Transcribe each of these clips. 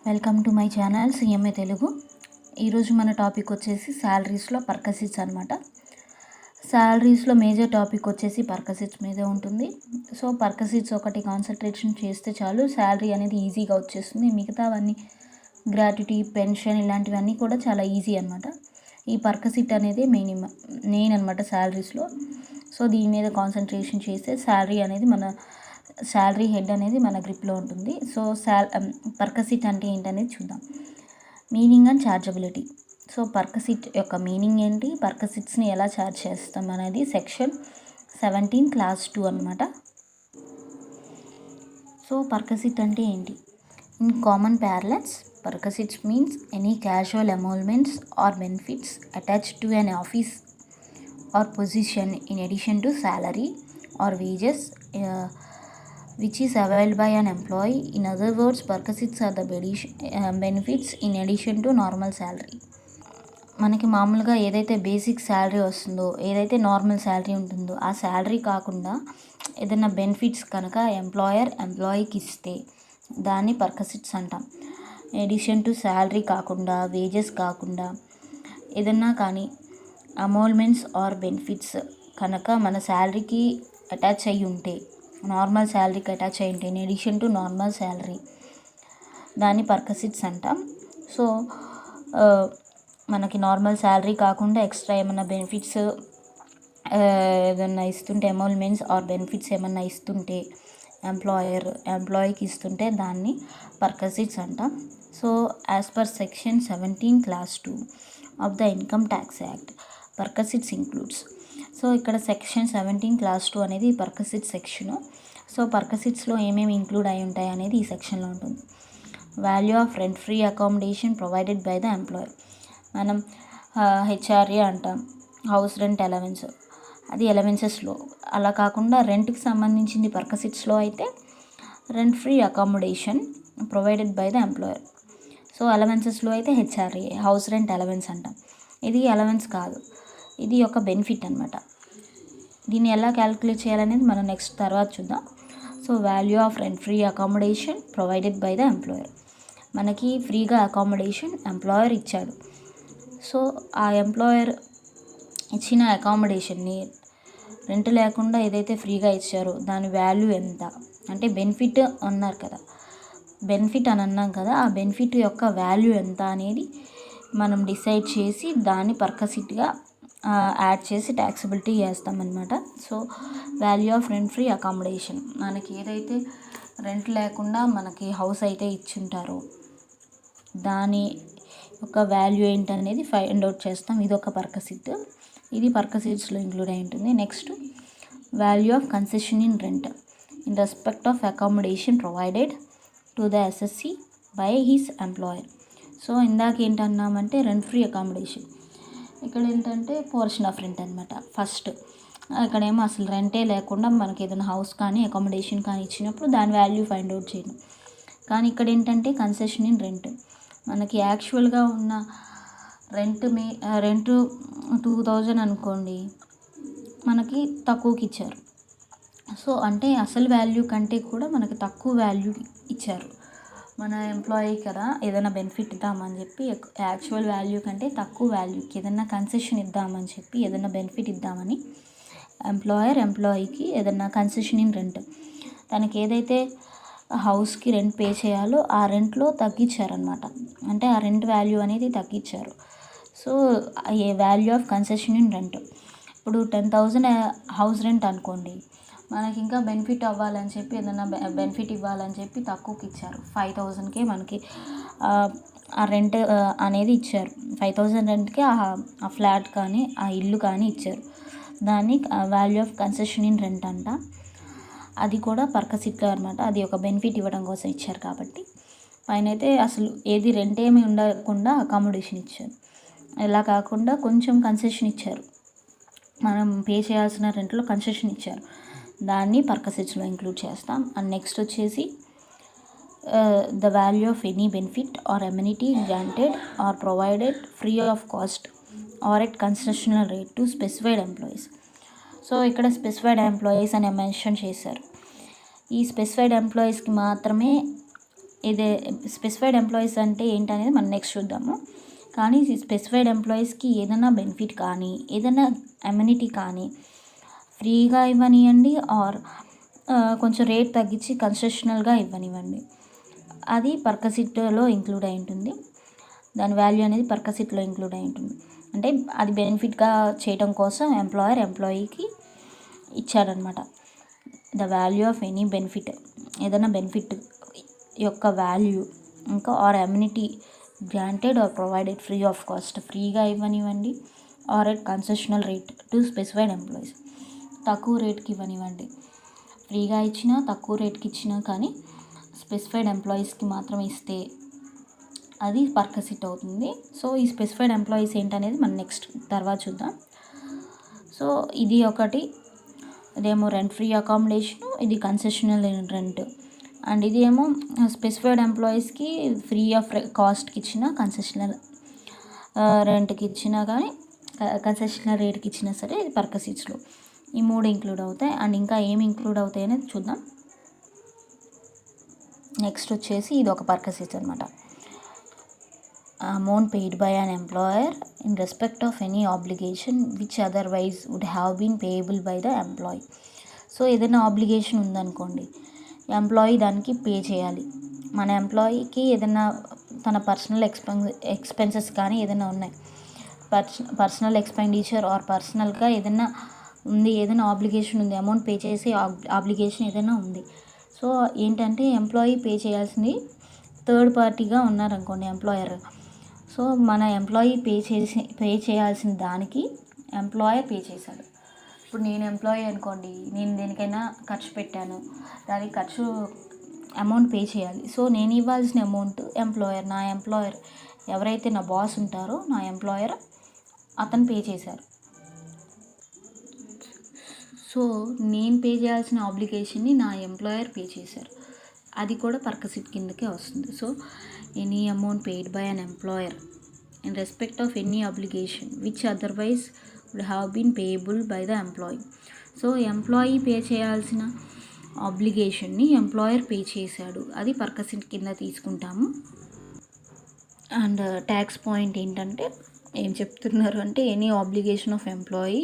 Welcome to my channel CMA Telugu. ఈరోజు మన topic వచ్చేసి శాలరీస్లో పర్కసిట్స్ అనమాట. శాలరీస్లో మేజర్ టాపిక్ వచ్చేసి పర్కసిట్స్ మీదే ఉంటుంది. సో పర్కసిట్స్ ఒకటి కాన్సన్ట్రేషన్ చేస్తే చాలు, శాలరీ అనేది ఈజీగా వచ్చేస్తుంది. మిగతావన్నీ గ్రాట్యుటీ, పెన్షన్ ఇలాంటివన్నీ కూడా చాలా ఈజీ అనమాట. ఈ పర్కసిట్ అనేది మెయిన్ అనమాట శాలరీస్లో. సో దీని మీద కాన్సన్ట్రేషన్ చేస్తే శాలరీ హెడ్ అనేది మన గ్రిప్లో ఉంటుంది. సో పర్కసిట్ అంటే ఏంటనేది చూద్దాం. Meaning and chargeability. So perquisite యొక్క మీనింగ్ ఏంటి, పర్కసిట్స్ని ఎలా ఛార్జ్ చేస్తాం అనేది సెక్షన్ 17 క్లాస్ 2 అనమాట. సో పర్కసిట్ అంటే ఏంటి? In common parlance, perquisites means any casual emoluments or benefits attached to an office or position in addition to salary or wages which is availed by an employee. In other words, perquisites are the benefits in addition to normal salary. మనకి మామూలుగా ఏదైతే basic salary వస్తుందో, ఏదైతే normal salary ఉంటుందో, ఆ salary కాకుండా ఏదైనా benefits కనుక ఎంప్లాయీకి ఇస్తే దాన్ని పర్కసిట్స్ అంటాం. ఎడిషన్ టు శాలరీ కాకుండా, వేజెస్ కాకుండా ఏదన్నా కానీ అమోల్మెంట్స్ ఆర్ బెనిఫిట్స్ కనుక మన శాలరీకి అటాచ్ అయ్యి ఉంటే, నార్మల్ శాలరీకి అటాచ్ అయ్యి ఉంటే, in addition to normal salary, దాన్ని పర్కసిట్స్ అంటాం. సో మనకి నార్మల్ శాలరీ కాకుండా ఎక్స్ట్రా ఏమన్నా బెనిఫిట్స్ ఏదన్నా ఇస్తుంటే, ఎమోల్మెంట్స్ ఆర్ బెనిఫిట్స్ ఏమన్నా ఇస్తుంటే ఎంప్లాయీకి ఇస్తుంటే దాన్ని పర్కసిట్స్ అంటాం. So as per section 17 clause 2 of the income tax act, perquisites includes. So ఇక్కడ సెక్షన్ 17 క్లాస్ 2 అనేది పర్కసిట్ సెక్షను. సో పర్కసిట్స్లో ఏమేమి ఇంక్లూడ్ అయి ఉంటాయి అనేది ఈ సెక్షన్లో ఉంటుంది. Value of rent free accommodation provided by the employer. మనం హెచ్ఆర్ఏ అంటాం, హౌస్ రెంట్ అలవెన్స్, అది అలవెన్సెస్లో. అలా కాకుండా రెంట్కి సంబంధించింది పర్కసిట్స్లో అయితే rent free accommodation provided by the employer. So అలవెన్సెస్లో అయితే హెచ్ఆర్ఏ, హౌస్ రెంట్ అలవెన్స్ అంటాం. ఇది అలవెన్స్ కాదు, ఇది ఒక బెనిఫిట్ అనమాట. దీన్ని ఎలా క్యాలిక్యులేట్ చేయాలనేది మనం నెక్స్ట్ తర్వాత చూద్దాం. So value of rent free accommodation provided by the employer. మనకి ఫ్రీగా అకామిడేషన్ ఎంప్లాయర్ ఇచ్చాడు. సో ఆ ఎంప్లాయర్ ఇచ్చిన అకామిడేషన్ని, రెంట్ లేకుండా ఏదైతే ఫ్రీగా ఇచ్చారో దాని వాల్యూ ఎంత అంటే, బెనిఫిట్ అన్నారు కదా, బెనిఫిట్ అని అన్నాం కదా, ఆ బెనిఫిట్ యొక్క వాల్యూ ఎంత అనేది మనం డిసైడ్ చేసి దాన్ని పర్కసిట్గా యాడ్ చేసి ట్యాక్సిబిలిటీ చేస్తామన్నమాట. So value of rent free accommodation, మనకి ఏదైతే రెంట్ లేకుండా మనకి హౌస్ అయితే ఇచ్చుంటారో దాని యొక్క వాల్యూ ఏంటనేది ఫైండ్ అవుట్ చేస్తాం. ఇది ఒక పర్కసిట్, ఇది పర్కసిట్స్లో ఇంక్లూడ్ అయి ఉంటుంది. Next value of concession in rent in respect of accommodation provided to the SSC by his employer. So ఇందాక ఏంటన్నామంటే రెంట్ ఫ్రీ అకామిడేషన్, ఇక్కడ ఏంటంటే పోర్షన్ ఆఫ్ రెంట్ అనమాట. ఫస్ట్ ఇక్కడేమో అసలు రెంటే లేకుండా మనకి ఏదైనా హౌస్ కానీ అకామిడేషన్ కానీ ఇచ్చినప్పుడు దాని వాల్యూ ఫైండ్ అవుట్ చేయడం. కానీ ఇక్కడ ఏంటంటే కన్సెషన్ ఇన్ రెంట్, మనకి యాక్చువల్గా ఉన్న రెంట్ 2000 అనుకోండి, మనకి తక్కువకి ఇచ్చారు. సో అంటే అసలు వాల్యూ కంటే కూడా మనకి తక్కువ వాల్యూ ఇచ్చారు. మన ఎంప్లాయీ కదా, ఏదైనా బెనిఫిట్ ఇద్దామని చెప్పి యాక్చువల్ వాల్యూ కంటే తక్కువ వాల్యూకి ఏదైనా కన్సెషన్ ఇద్దామని చెప్పి, ఏదైనా బెనిఫిట్ ఇద్దామని ఎంప్లాయీకి ఏదైనా కన్సెషన్ ఇన్ రెంట్, తనకి ఏదైతే హౌస్కి రెంట్ పే చేయాలో ఆ రెంట్లో తగ్గించారనమాట. అంటే ఆ రెంట్ వాల్యూ అనేది తగ్గించారు. So A value of concession in rent, ఇప్పుడు 10,000 హౌస్ రెంట్ అనుకోండి, మనకి ఇంకా బెనిఫిట్ అవ్వాలని చెప్పి, ఏదైనా బెనిఫిట్ ఇవ్వాలని చెప్పి తక్కువకి ఇచ్చారు. 5,000కే మనకి ఆ రెంట్ అనేది ఇచ్చారు. 5,000 రెంట్కి ఆ ఫ్లాట్ కానీ ఆ ఇల్లు కానీ ఇచ్చారు. దాన్ని value of concession in rent అంట. అది కూడా పర్కసిట్గా అనమాట. అది ఒక బెనిఫిట్ ఇవ్వడం కోసం ఇచ్చారు కాబట్టి. పైన అయితే అసలు ఏది రెంట్ ఏమి ఉండకుండా అకామిడేషన్ ఇచ్చారు. ఇలా కాకుండా కొంచెం కన్సెషన్ ఇచ్చారు, మనం పే చేయాల్సిన రెంట్లో కన్సెషన్ ఇచ్చారు, దాన్ని పర్కసిట్స్లో ఇంక్లూడ్ చేస్తాం. అండ్ నెక్స్ట్ వచ్చేసి the value of any benefit or amenity granted or provided free of cost or at concessional rate to specified employees. So ఇక్కడ స్పెసిఫైడ్ ఎంప్లాయీస్ అని మెన్షన్ చేశారు. ఈ స్పెసిఫైడ్ ఎంప్లాయీస్కి మాత్రమే ఇదే స్పెసిఫైడ్ ఎంప్లాయీస్ అంటే ఏంటనేది మనం నెక్స్ట్ చూద్దాము. కానీ స్పెసిఫైడ్ ఎంప్లాయీస్కి ఏదైనా బెనిఫిట్ కానీ ఏదైనా అమ్యూనిటీ కానీ ఫ్రీగా ఇవ్వనివ్వండి ఆర్ కొంచెం రేట్ తగ్గించి కన్సెషనల్గా ఇవ్వనివ్వండి, అది పర్కసిట్లో ఇంక్లూడ్ అయి ఉంటుంది. దాని వాల్యూ అనేది పర్కసిట్లో ఇంక్లూడ్ అయి ఉంటుంది. అంటే అది బెనిఫిట్గా చేయడం కోసం ఎంప్లాయర్ ఎంప్లాయీకి ఇచ్చాడనమాట. The value of any benefit, ఏదైనా బెనిఫిట్ యొక్క వాల్యూ ఇంకా or amenity granted or provided free of cost, ఫ్రీగా ఇవ్వనివ్వండి or at concessional rate to specified employees, తక్కువ రేట్కి ఇవ్వనివ్వండి. ఫ్రీగా ఇచ్చినా తక్కువ రేట్కి ఇచ్చినా కానీ స్పెసిఫైడ్ ఎంప్లాయీస్కి మాత్రం ఇస్తే అది పర్కసిట్ అవుతుంది. సో ఈ స్పెసిఫైడ్ ఎంప్లాయీస్ ఏంటనేది మనం నెక్స్ట్ తర్వాత చూద్దాం. సో ఇది ఒకటి, ఇదేమో రెంట్ ఫ్రీ అకామిడేషను, ఇది కన్సెషనల్ రెంట్. అండ్ ఇది ఏమో స్పెసిఫైడ్ ఎంప్లాయీస్కి ఫ్రీ ఆఫ్ కాస్ట్కి ఇచ్చిన, కన్సెషనల్ రెంట్కి ఇచ్చినా కానీ కన్సెషనల్ రేట్కి ఇచ్చినా సరే ఇది పర్కసిట్స్లో ఈ 3 ఇంక్లూడ్ అవుతాయి. అండ్ ఇంకా ఏమి ఇంక్లూడ్ అవుతాయి అనేది చూద్దాం. నెక్స్ట్ వచ్చేసి ఇది ఒక పర్కసిట్స్ అనమాట. Amount paid by an employer in respect of any obligation which otherwise would have been payable by the employee. So ఏదైనా ఆబ్లిగేషన్ ఉందనుకోండి, ఎంప్లాయీ దానికి పే చేయాలి. మన ఎంప్లాయీకి ఏదైనా తన పర్సనల్ ఎక్స్పెన్సెస్ కానీ ఏదైనా ఉన్నాయి, పర్సనల్ ఎక్స్పెండిచర్ ఆర్ పర్సనల్గా ఏదైనా ఉంది, ఏదైనా ఆబ్లిగేషన్ ఉంది, అమౌంట్ పే చేసే ఆబ్లిగేషన్ ఏదైనా ఉంది. సో ఏంటంటే ఎంప్లాయీ పే చేయాల్సింది థర్డ్ పార్టీగా ఉన్నారనుకోండి ఎంప్లాయర్. సో మన ఎంప్లాయీ పే చేయాల్సిన దానికి ఎంప్లాయర్ పే చేశాడు. ఇప్పుడు నేను ఎంప్లాయీ అనుకోండి, నేను దేనికైనా ఖర్చు పెట్టాను, దానికి ఖర్చు అమౌంట్ పే చేయాలి. సో నేను ఇవ్వాల్సిన అమౌంట్ నా ఎంప్లాయర్ ఎవరైతే నా బాస్ ఉంటారో నా ఎంప్లాయర్ అతను పే చేశారు. సో నేను పే చేయాల్సిన ఆబ్లిగేషన్ని నా ఎంప్లాయర్ పే చేశారు, అది కూడా పర్కసిట్ కిందకే వస్తుంది. So any amount paid by an employer in respect of any obligation which otherwise would have been payable by the employee. So employee pay చేయాల్సిన ఆబ్లిగేషన్ని ఎంప్లాయర్ పే చేశాడు, అది పర్కసిట్ కింద తీసుకుంటాము. అండ్ ట్యాక్స్ పాయింట్ ఏంటంటే ఏం చెప్తున్నారు అంటే any obligation of employee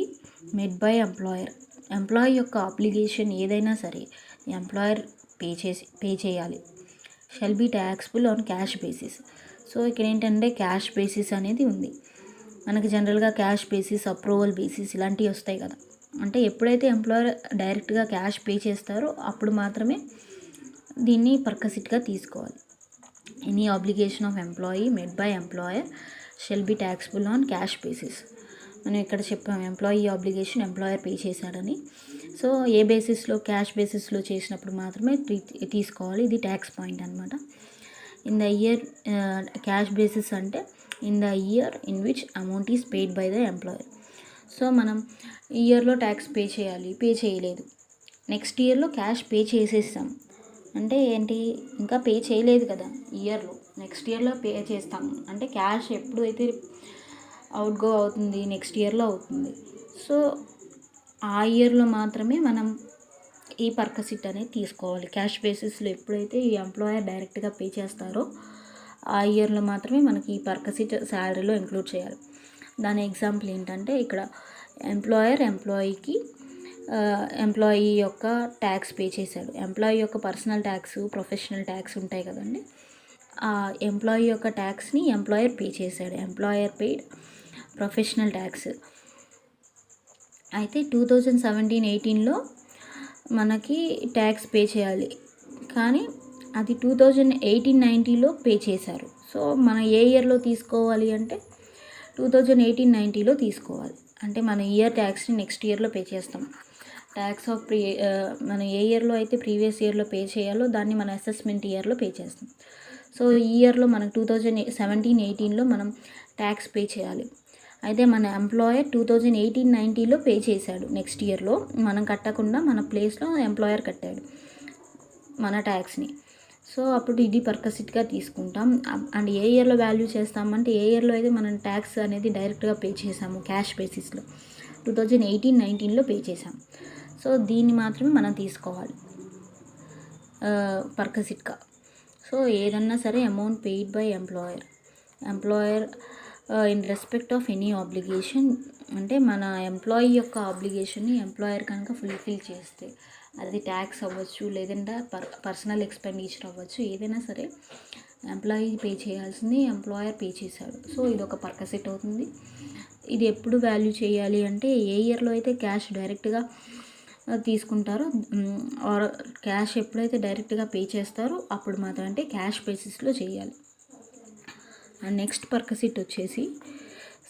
med by employer, employee యొక్క ఆబ్లిగేషన్ ఏదైనా సరే ఎంప్లాయర్ పే చేయాలి, shall be taxable on cash basis. So ఇక్కడ ఏంటంటే క్యాష్ బేసిస్ అనేది ఉంది. మనకి జనరల్గా క్యాష్ బేసిస్, అప్రూవల్ బేసిస్ ఇలాంటివి వస్తాయి కదా. అంటే ఎప్పుడైతే ఎంప్లాయర్ డైరెక్ట్గా క్యాష్ పే చేస్తారో అప్పుడు మాత్రమే దీన్ని పర్కసిట్గా తీసుకోవాలి. Any obligation of employee med by employer shall be taxable on cash basis. మనం ఇక్కడ చెప్పాము ఎంప్లాయీ ఆబ్లిగేషన్ ఎంప్లాయర్ పే చేశాడని. సో ఏ బేసిస్లో, క్యాష్ బేసిస్లో చేసినప్పుడు మాత్రమే తీసుకోవాలి, ఇది ట్యాక్స్ పాయింట్ అనమాట. In the year, cash basis అంటే in the year in which amount is paid by the employer. So మనం ఇయర్లో ట్యాక్స్ పే చేయాలి, పే చేయలేదు, నెక్స్ట్ ఇయర్లో క్యాష్ పే చేసేస్తాం అంటే ఏంటి, ఇంకా పే చేయలేదు కదా ఇయర్లో, నెక్స్ట్ ఇయర్లో పే చేస్తాము అంటే క్యాష్ ఎప్పుడైతే అవుట్ గో అవుతుంది నెక్స్ట్ ఇయర్లో అవుతుంది. సో ఆ ఇయర్లో మాత్రమే మనం ఈ పర్కసిట్ అనేది తీసుకోవాలి. క్యాష్ బేసిస్లో ఎప్పుడైతే ఈ ఎంప్లాయర్ డైరెక్ట్గా పే చేస్తారో ఆ ఇయర్లో మాత్రమే మనకి ఈ పర్కసిట్ శాలరీలో ఇంక్లూడ్ చేయాలి. దాని ఎగ్జాంపుల్ ఏంటంటే ఇక్కడ ఎంప్లాయీకి ఎంప్లాయీ యొక్క ట్యాక్స్ పే చేశాడు. ఎంప్లాయీ యొక్క పర్సనల్ ట్యాక్స్, ప్రొఫెషనల్ ట్యాక్స్ ఉంటాయి కదండి, ఆ ఎంప్లాయీ యొక్క ట్యాక్స్ని ఎంప్లాయర్ పే చేశాడు, ఎంప్లాయర్ పెయిడ్ ప్రొఫెషనల్ ట్యాక్స్. అయితే 2017-18లో మనకి ట్యాక్స్ పే చేయాలి, కానీ అది 2018-19లో పే చేశారు. సో మనం ఏ ఇయర్లో తీసుకోవాలి అంటే 2018-19లో తీసుకోవాలి. అంటే మన ఇయర్ ట్యాక్స్ని నెక్స్ట్ ఇయర్లో పే చేస్తాం. ట్యాక్స్ ఆఫ్ మనం ఏ ఇయర్లో అయితే ప్రీవియస్ ఇయర్లో పే చేయాలో దాన్ని మన అసెస్మెంట్ ఇయర్లో పే చేస్తాం. సో ఈ ఇయర్లో మనకు 2017-18లో మనం ట్యాక్స్ పే చేయాలి. అయితే మన ఎంప్లాయర్ 2018-19లో పే చేశాడు, నెక్స్ట్ ఇయర్లో మనం కట్టకుండా మన ప్లేస్లో ఎంప్లాయర్ కట్టాడు మన ట్యాక్స్ని. సో అప్పుడు ఇది పర్కసిట్గా తీసుకుంటాం. అండ్ ఏ ఇయర్లో వాల్యూ చేస్తామంటే ఏ ఇయర్లో అయితే మనం ట్యాక్స్ అనేది డైరెక్ట్గా పే చేసాము క్యాష్ బేసిస్లో 2018-19లో పే చేసాం. సో దీన్ని మాత్రమే మనం తీసుకోవాలి పర్కసిట్గా. సో ఏదన్నా సరే amount paid by employer in respect of any obligation, అంటే మన ఎంప్లాయీ యొక్క ఆబ్లిగేషన్ని ఎంప్లాయర్ కనుక ఫుల్ఫిల్ చేస్తే, అది ట్యాక్స్ అవ్వచ్చు, లేదంటే పర్సనల్ ఎక్స్పెండిచర్ అవ్వచ్చు, ఏదైనా సరే ఎంప్లాయీ పే చేయాల్సింది ఎంప్లాయర్ పే చేశాడు. సో ఇది ఒక పర్కసెట్ అవుతుంది. ఇది ఎప్పుడు వాల్యూ చేయాలి అంటే, ఏ ఇయర్లో అయితే క్యాష్ డైరెక్ట్గా తీసుకుంటారో ఆర్ క్యాష్ ఎప్పుడైతే డైరెక్ట్గా పే చేస్తారో అప్పుడు మాత్రం, అంటే క్యాష్ బేసిస్లో చేయాలి. అండ్ నెక్స్ట్ పర్కసిట్ వచ్చేసి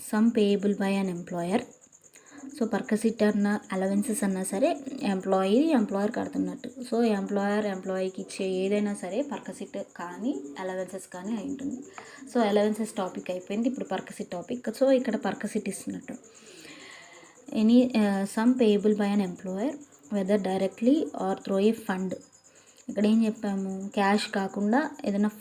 sum payable by an employer. So perquisite అన్న అలవెన్సెస్ అన్నా సరే ఎంప్లాయర్ కడుతున్నట్టు. సో ఎంప్లాయీకి ఇచ్చే ఏదైనా సరే పర్కసిట్ కానీ అలవెన్సెస్ కానీ అయి ఉంటుంది. సో అలవెన్సెస్ టాపిక్ అయిపోయింది, ఇప్పుడు పర్కసిట్ టాపిక్. సో ఇక్కడ పర్కసిట్ ఇస్తున్నట్టు, any sum payable by an employer whether directly or through a fund. ఇక్కడ ఏం చెప్పాము, క్యాష్ కాకుండా ఏదైనా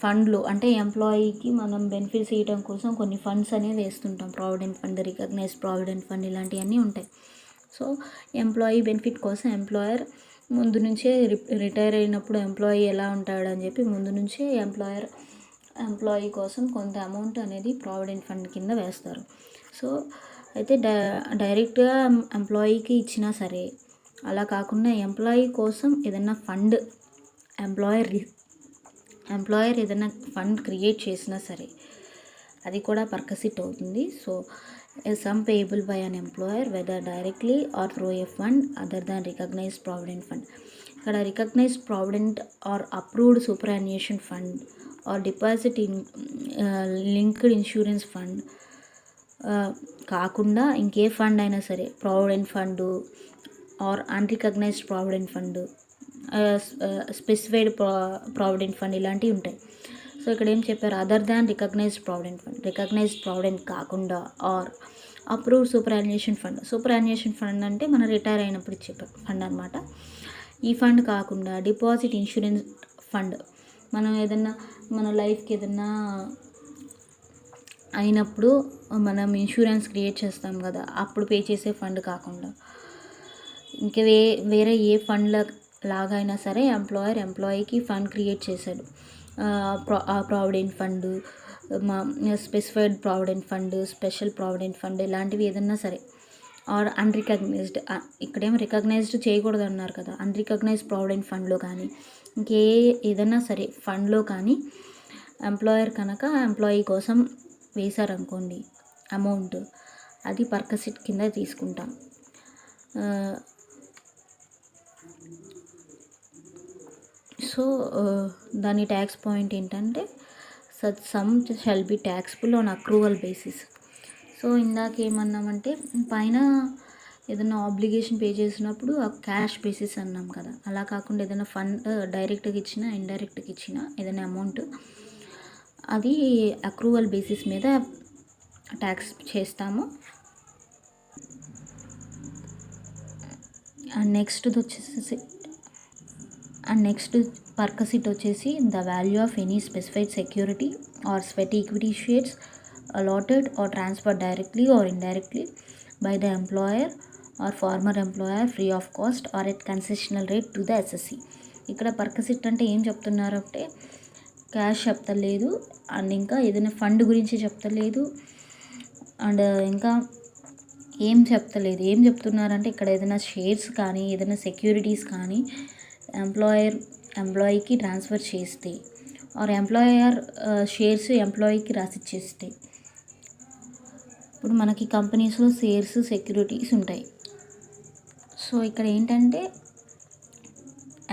ఫండ్లో, అంటే ఎంప్లాయీకి మనం బెనిఫిట్స్ ఇవ్వడం కోసం కొన్ని ఫండ్స్ అనేవి వేస్తుంటాం. Provident fund, recognise provident fund ఇలాంటివన్నీ ఉంటాయి. సో ఎంప్లాయీ బెనిఫిట్ కోసం ఎంప్లాయర్ ముందు నుంచే రిటైర్ అయినప్పుడు ఎంప్లాయీ ఎలా ఉంటాడని చెప్పి ముందు నుంచే ఎంప్లాయీ కోసం కొంత అమౌంట్ అనేది ప్రావిడెంట్ ఫండ్ కింద వేస్తారు. సో అయితే డైరెక్ట్గా ఎంప్లాయీకి ఇచ్చినా సరే, అలా కాకుండా ఎంప్లాయీ కోసం ఏదైనా ఫండ్ ఎంప్లాయర్ ఏదైనా ఫండ్ క్రియేట్ చేసినా సరే అది కూడా పర్కసిట్ అవుతుంది. So sum payable by an employer whether directly or through a fund other than recognised provident fund. ఇక్కడ recognised provident or approved superannuation fund or deposit linked insurance fund కాకుండా ఇంకే fund అయినా సరే, provident fund or unrecognised provident fund, specified provident fund ఇలాంటివి ఉంటాయి. So ఇక్కడ ఏం చెప్పారు, అదర్ దాన్ రికగ్నైజ్డ్ ప్రావిడెంట్ కాకుండా ఆర్ అప్రూవ్డ్ సూపరాన్యుయేషన్ ఫండ్ అంటే మనం రిటైర్ అయినప్పుడు ఇచ్చే ఫండ్ అనమాట. ఈ ఫండ్ కాకుండా డిపాజిట్ ఇన్సూరెన్స్ ఫండ్, మనం ఏదన్నా మన లైఫ్కి ఏదన్నా అయినప్పుడు మనం ఇన్సూరెన్స్ క్రియేట్ చేస్తాం కదా, అప్పుడు పే చేసే ఫండ్ కాకుండా ఇంకా వేరే ఏ ఫండ్ల లాగా అయినా సరే ఎంప్లాయీకి ఫండ్ క్రియేట్ చేశాడు, provident fund, specified provident fund, special provident fund ఇలాంటివి ఏదన్నా సరే, ఆర్ అన్రికగ్నైజ్డ్, ఇక్కడేమో రికగ్నైజ్డ్ చేయకూడదు అన్నారు కదా, అన్రికగ్నైజ్డ్ ప్రావిడెంట్ ఫండ్లో కానీ ఏదైనా సరే ఫండ్లో కానీ ఎంప్లాయర్ కనుక ఎంప్లాయీ కోసం వేశారనుకోండి అమౌంట్, అది పర్కసిట్ కింద తీసుకుంటాం. సో దాని ట్యాక్స్ పాయింట్ ఏంటంటే, such some shall be taxable on accrual basis. So ఇందాక ఏమన్నామంటే, పైన ఏదైనా ఆబ్లిగేషన్ పే చేసినప్పుడు ఆ క్యాష్ బేసిస్ అన్నాం కదా, అలా కాకుండా ఏదైనా ఫండ్ డైరెక్ట్గా ఇచ్చినా ఇండైరెక్ట్గా ఇచ్చినా ఏదైనా అమౌంట్, అది అక్రూవల్ బేసిస్ మీద ట్యాక్స్ చేస్తాము. అండ్ నెక్స్ట్ పర్కసిట్ వచ్చేసి the value of any specified security or sweat equity shares allotted or transfer directly or indirectly by the employer or former employer free of cost or at concessional rate to the assessee. ఇక్కడ perquisite అంటే ఏం చెప్తున్నారంటే, cash చెప్తలేదు, and ఇంకా ఏదైనా fund గురించి చెప్తలేదు, and ఇంకా ఏం చెప్తున్నారంటే, ఇక్కడ ఏదైనా షేర్స్ కానీ ఏదైనా సెక్యూరిటీస్ కానీ ఎంప్లాయీకి ట్రాన్స్ఫర్ చేస్తే ఆర్ ఎంప్లాయర్ షేర్స్ ఎంప్లాయీకి రాసిచ్చేస్తే, ఇప్పుడు మనకి కంపెనీస్లో షేర్స్ సెక్యూరిటీస్ ఉంటాయి. సో ఇక్కడ ఏంటంటే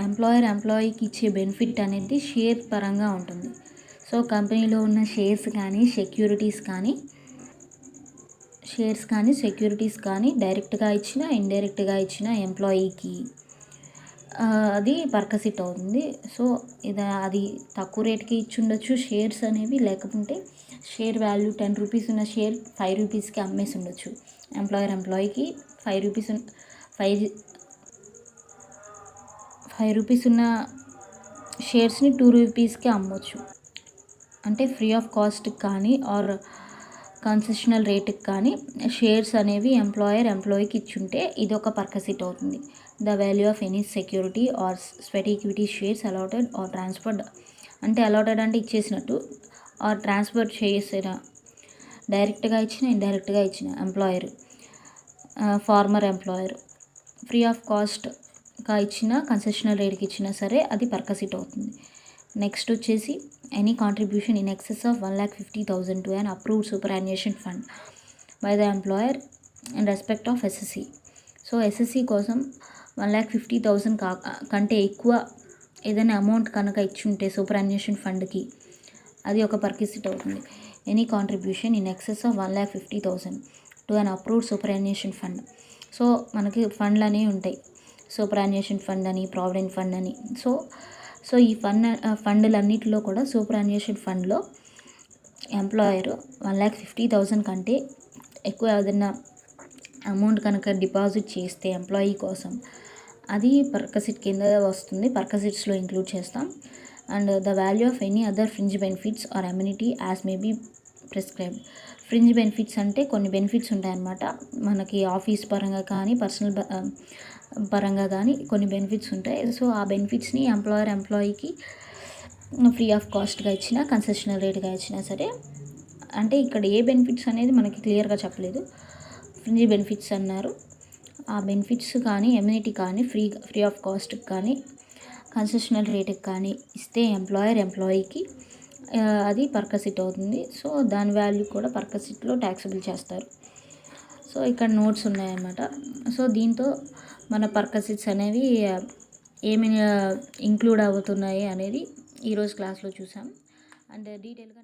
ఎంప్లాయీకి ఇచ్చే బెనిఫిట్ అనేది షేర్ పరంగా ఉంటుంది. సో కంపెనీలో ఉన్న షేర్స్ కానీ సెక్యూరిటీస్ కానీ డైరెక్ట్గా ఇచ్చినా ఇండైరెక్ట్గా ఇచ్చినా ఎంప్లాయీకి అది పర్కసిట్ అవుతుంది. సో అది తక్కువ రేట్కి ఇచ్చి ఉండొచ్చు షేర్స్ అనేవి, లేకపోతే షేర్ వాల్యూ 10 రూపీస్ ఉన్న షేర్ 5 రూపీస్కి అమ్మేసి ఉండొచ్చు. ఎంప్లాయీకి 5 రూపీస్ ఉన్న షేర్స్ని 2 రూపీస్కి అమ్మొచ్చు. అంటే ఫ్రీ ఆఫ్ కాస్ట్కి కానీ ఆర్ కన్సెషనల్ రేట్కి కానీ షేర్స్ అనేవి ఎంప్లాయీకి ఇచ్చుంటే ఇది ఒక పర్కసిట్ అవుతుంది. The value of any security or sweat equity shares allotted or transferred, అంటే అలాటెడ్ అంటే ఇచ్చేసినట్టు, ఆర్ ట్రాన్స్ఫర్ చేసిన, డైరెక్ట్గా ఇచ్చిన ఇండైరెక్ట్గా ఇచ్చిన employer, former employer free of కాస్ట్గా ఇచ్చిన, కన్సెషనల్ రేట్కి ఇచ్చినా సరే అది పర్కసిట్ అవుతుంది. నెక్స్ట్ వచ్చేసి any contribution in excess of 1,50,000 to an approved superannuation fund by the employer in respect of SSC. So SSC కోసం 1,50,000 కంటే ఎక్కువ ఏదైనా అమౌంట్ కనుక ఇచ్చుంటే సూపర్ యాన్యుయేషన్ ఫండ్కి అది ఒక పర్కిసిట్ అవుతుంది. Any contribution in excess of 1,50,000 to an approved superannuation fund. So మనకి ఫండ్లు అనేవి ఉంటాయి, సూపర్ యాన్యుయేషన్ ఫండ్ అని, ప్రావిడెంట్ ఫండ్ అని. సో ఈ ఫండ్లన్నిటిలో కూడా సూపర్ యాన్యుయేషన్ ఫండ్లో ఎంప్లాయర్ 1,50,000 కంటే ఎక్కువ ఏదైనా అమౌంట్ కనుక డిపాజిట్ చేస్తే ఎంప్లాయీ కోసం అది పర్కసిట్ కింద వస్తుంది, పర్కసిట్స్లో ఇంక్లూడ్ చేస్తాం. And the value of any other fringe benefits or amenity as may be prescribed. Fringe benefits అంటే కొన్ని బెనిఫిట్స్ ఉంటాయన్నమాట, మనకి ఆఫీస్ పరంగా కానీ పర్సనల్ పరంగా కానీ కొన్ని బెనిఫిట్స్ ఉంటాయి. సో ఆ బెనిఫిట్స్ని ఎంప్లాయీకి ఫ్రీ ఆఫ్ కాస్ట్గా ఇచ్చినా, కన్సెషనల్ రేట్గా ఇచ్చినా సరే, అంటే ఇక్కడ ఏ బెనిఫిట్స్ అనేది మనకి క్లియర్గా చెప్పలేదు, ఫ్రింజ్ బెనిఫిట్స్ అన్నారు. ఆ బెనిఫిట్స్ కానీ ఎమ్యూనిటీ కానీ ఫ్రీ ఆఫ్ కాస్ట్కి కానీ కన్సెషనల్ రేట్కి కానీ ఇస్తే ఎంప్లాయీకి అది పర్కసిట్ అవుతుంది. సో దాని వాల్యూ కూడా పర్కసిట్లో ట్యాక్సబుల్ చేస్తారు. సో ఇక్కడ నోట్స్ ఉన్నాయన్నమాట. సో దీంతో మన పర్కసిట్స్ అనేవి ఏమైనా ఇంక్లూడ్ అవుతున్నాయి అనేది ఈరోజు క్లాస్లో చూసాం. అండ్ డీటెయిల్గా